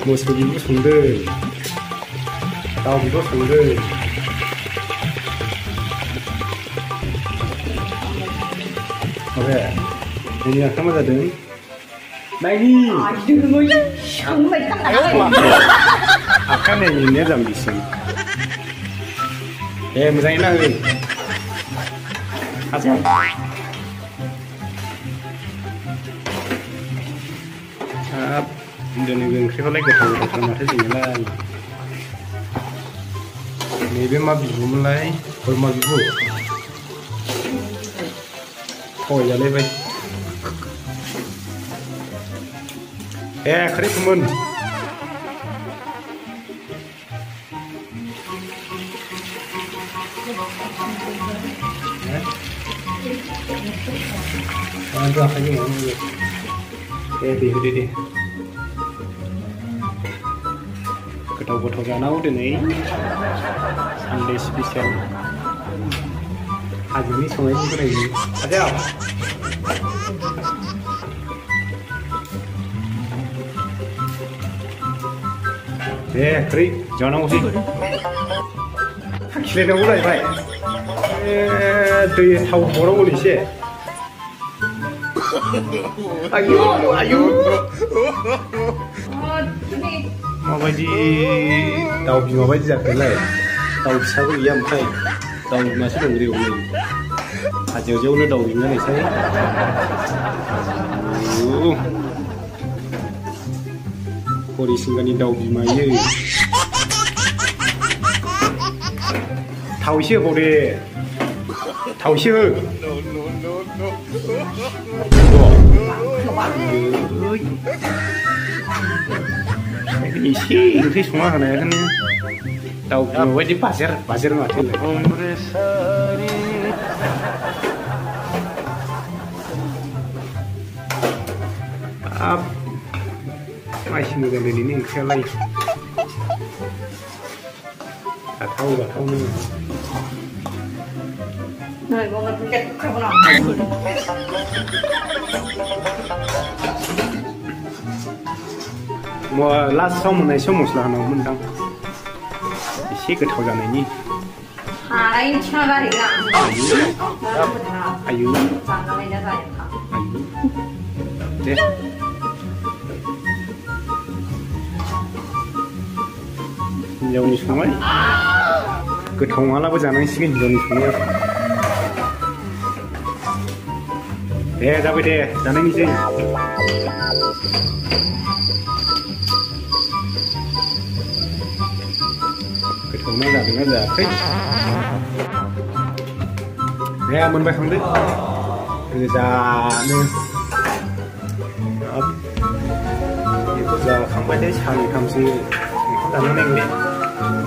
मोसौ बिबो संदों दाउ बिबो संदों ओमफ्राय दिनै आखा मा जादों नायनि आखा नायनिया जाम्बिसिम दे मोजाङै ना हो हाजार हाब दिनै ओंख्रिखौलाय गोथाव गोथाव माथो जोंनालाय नैबे मा बिबुमोनलाय बोरमा बिबु थगायजालायबाय खारै फोमोन आखाइजों मावनांगौ दे होदो दे गोथाव गोथाव जानांगौ दिनै सानडे स्पेसियेल हाजोनि संनायखौ नायनो आजाव दे खारै जानांगौसै खिलायनांगौ जाहैबाय दै थाव हरांगौ एसे आयु आयु माबायदि दाउ बिमा बायदि जाखोलाय दाउ फिसाबो गैया ओमफ्राय दाउ बिमासो दं ओरैयावनो हाजोआव जेवनो दाउ बिमा नायसाय हरिसिंगानि दाउ बिमायो थाव एसे होबाव दे थाव एसे हो एसे ओंख्रि संना होनायखायनो दाउ बिमा बायदि बाजेर माथो हाब माइसि मोजां दिनैनि ओंख्रियालाय जाथावनो लास्टआव मोननाय समाव मस्ला होनांगौमोन दां एसे गोथाव जानायनि आयु दे हिन्जावनि संनाय गोथाव मालाबा जानांसिगोन हिन्जावनि संनायाव दे जाबाय दे जानायनिसै गोथाव ना जादोंना जायाखै दे मोनबाय खांदो गोजानो बेखौ जाखांबाय दे सानथामसो बेखौ जानो नायगोन दे